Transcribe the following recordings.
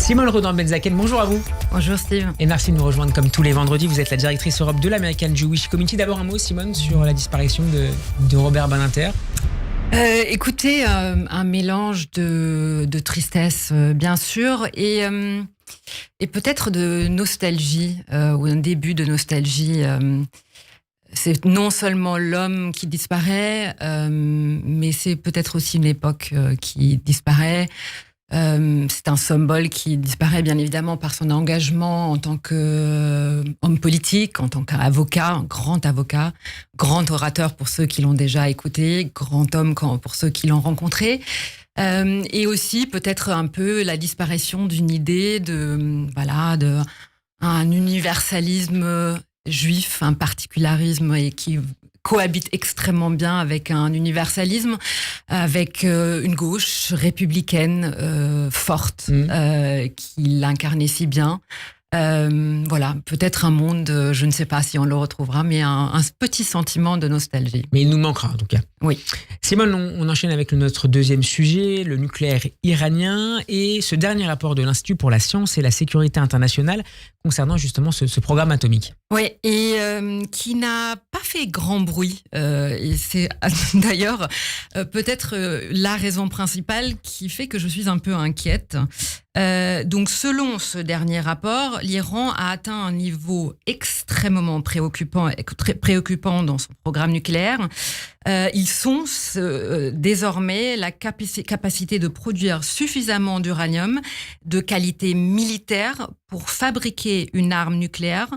Simone Rodin-Benzaken, bonjour à vous. Bonjour Steve. Et merci de nous rejoindre comme tous les vendredis. Vous êtes la directrice Europe de l'American Jewish Community. D'abord un mot, Simone, sur la disparition de Robert Badinter. Écoutez, un mélange de tristesse, bien sûr, et peut-être de nostalgie, ou un début de nostalgie. C'est non seulement l'homme qui disparaît, mais c'est peut-être aussi une époque qui disparaît. C'est un symbole qui disparaît bien évidemment par son engagement en tant qu'homme politique, en tant qu'avocat, un grand orateur pour ceux qui l'ont déjà écouté, grand homme pour ceux qui l'ont rencontré. Et aussi peut-être un peu la disparition d'une idée un universalisme juif, un particularisme et qui cohabite extrêmement bien avec un universalisme, avec une gauche républicaine forte qui l'incarnait si bien. Voilà, peut-être un monde, je ne sais pas si on le retrouvera, mais un petit sentiment de nostalgie. Mais il nous manquera en tout cas. Oui. Simone, on enchaîne avec notre deuxième sujet, le nucléaire iranien et ce dernier rapport de l'Institut pour la science et la sécurité internationale concernant justement ce programme atomique. Oui, et qui n'a pas fait grand bruit. Et c'est d'ailleurs peut-être la raison principale qui fait que je suis un peu inquiète. Donc, selon ce dernier rapport, l'Iran a atteint un niveau extrêmement préoccupant dans son programme nucléaire. Ils sont désormais la capacité de produire suffisamment d'uranium de qualité militaire pour fabriquer une arme nucléaire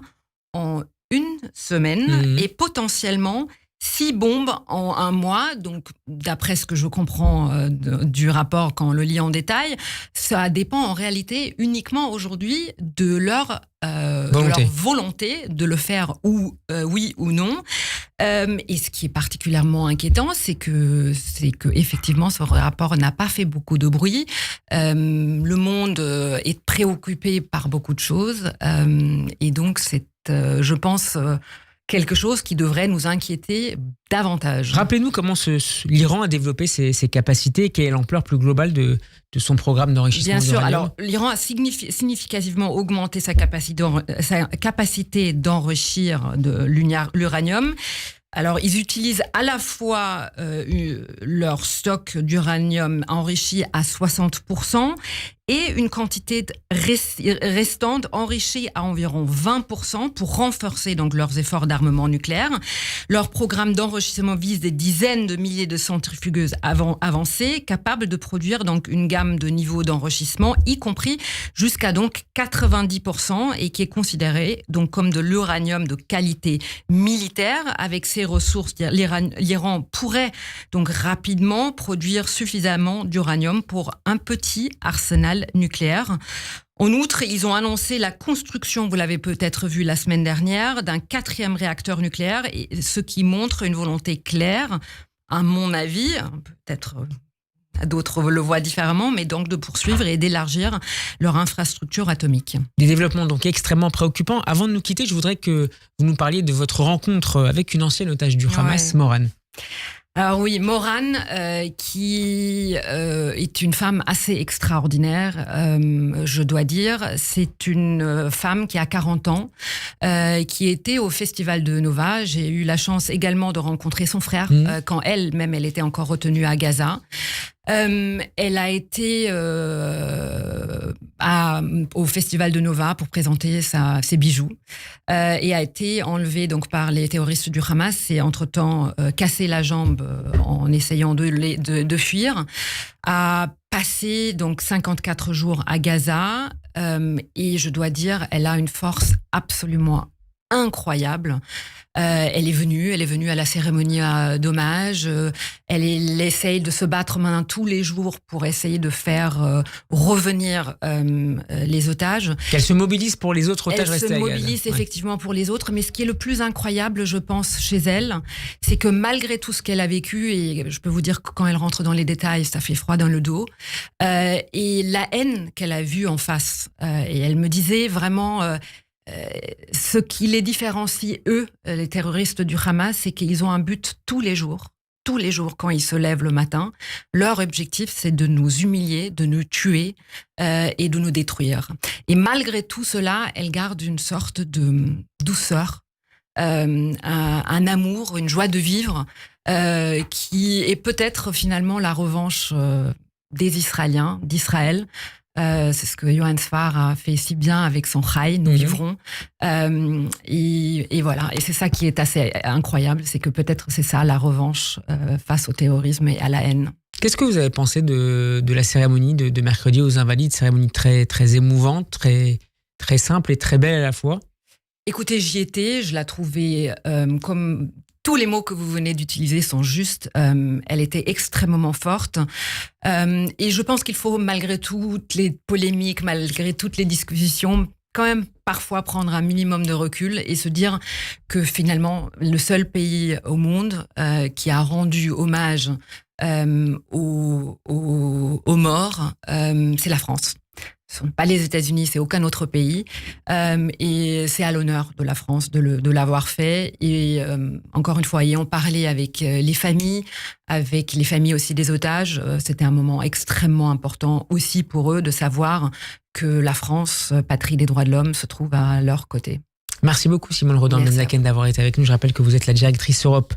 en une semaine et potentiellement 6 bombes en un mois. Donc, d'après ce que je comprends du rapport quand on le lit en détail, ça dépend en réalité uniquement aujourd'hui de leur volonté de le faire oui ou non. Et ce qui est particulièrement inquiétant, c'est que effectivement ce rapport n'a pas fait beaucoup de bruit. Le monde est préoccupé par beaucoup de choses, et donc c'est, je pense, quelque chose qui devrait nous inquiéter davantage. Rappelez-nous comment l'Iran a développé ses capacités et quelle est l'ampleur plus globale de son programme d'enrichissement d'uranium. Bien sûr, alors l'Iran a significativement augmenté sa capacité d'enrichir l'uranium. Alors, ils utilisent à la fois leur stock d'uranium enrichi à 60% et une quantité restante enrichie à environ 20% pour renforcer donc leurs efforts d'armement nucléaire. Leur programme d'enrichissement vise des dizaines de milliers de centrifugeuses avancées capables de produire donc une gamme de niveaux d'enrichissement, y compris jusqu'à donc 90% et qui est considéré donc comme de l'uranium de qualité militaire. Avec ces ressources, l'Iran pourrait donc rapidement produire suffisamment d'uranium pour un petit arsenal nucléaire. En outre, ils ont annoncé la construction, vous l'avez peut-être vu la semaine dernière, d'un 4e réacteur nucléaire, et ce qui montre une volonté claire, à mon avis, peut-être d'autres le voient différemment, mais donc de poursuivre et d'élargir leur infrastructure atomique. Des développements donc extrêmement préoccupants. Avant de nous quitter, je voudrais que vous nous parliez de votre rencontre avec une ancienne otage du Hamas, Mauran. Alors oui, Mauran, qui est une femme assez extraordinaire, je dois dire. C'est une femme qui a 40 ans, qui était au Festival de Nova. J'ai eu la chance également de rencontrer son frère, quand elle-même, elle était encore retenue à Gaza. Elle a été au Festival de Nova pour présenter ses bijoux et a été enlevée donc par les terroristes du Hamas et entre-temps cassé la jambe en essayant de fuir. A passé donc 54 jours à Gaza et je dois dire, elle a une force absolument incroyable. Elle est venue à la cérémonie d'hommage. Elle essaye de se battre maintenant tous les jours pour essayer de faire revenir les otages. Qu'elle se mobilise pour les autres otages restés à Gaza. Elle se mobilise effectivement pour les autres, mais ce qui est le plus incroyable, je pense, chez elle, c'est que malgré tout ce qu'elle a vécu, et je peux vous dire que quand elle rentre dans les détails, ça fait froid dans le dos, et la haine qu'elle a vue en face. Et elle me disait vraiment... ce qui les différencie, eux, les terroristes du Hamas, c'est qu'ils ont un but tous les jours. tous les jours quand ils se lèvent le matin. Leur objectif, c'est de nous humilier, de nous tuer et de nous détruire. Et malgré tout cela, elles gardent une sorte de douceur, un amour, une joie de vivre qui est peut-être finalement la revanche des Israéliens, d'Israël. C'est ce que Johann Sfar a fait si bien avec son Chai, nous vivrons. Et voilà, et c'est ça qui est assez incroyable, c'est que peut-être c'est ça la revanche face au terrorisme et à la haine. Qu'est-ce que vous avez pensé de la cérémonie de mercredi aux Invalides, cérémonie très, très émouvante, très, très simple et très belle à la fois? Écoutez, j'y étais, je la trouvais comme... Tous les mots que vous venez d'utiliser sont justes. Elle était extrêmement forte. Et je pense qu'il faut, malgré toutes les polémiques, malgré toutes les discussions, quand même parfois prendre un minimum de recul et se dire que finalement, le seul pays au monde qui a rendu hommage aux morts, c'est la France. Ce ne sont pas les États-Unis, c'est aucun autre pays. Et c'est à l'honneur de la France de l'avoir fait. Et encore une fois, ayant parlé avec les familles aussi des otages, c'était un moment extrêmement important aussi pour eux de savoir que la France, patrie des droits de l'homme, se trouve à leur côté. Merci beaucoup Simone Rodin-Benzaken d'avoir été avec nous. Je rappelle que vous êtes la directrice Europe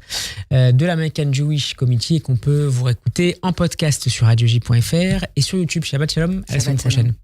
de l'American Jewish Committee et qu'on peut vous réécouter en podcast sur radioj.fr et sur YouTube. Shabbat Shalom, à la semaine prochaine.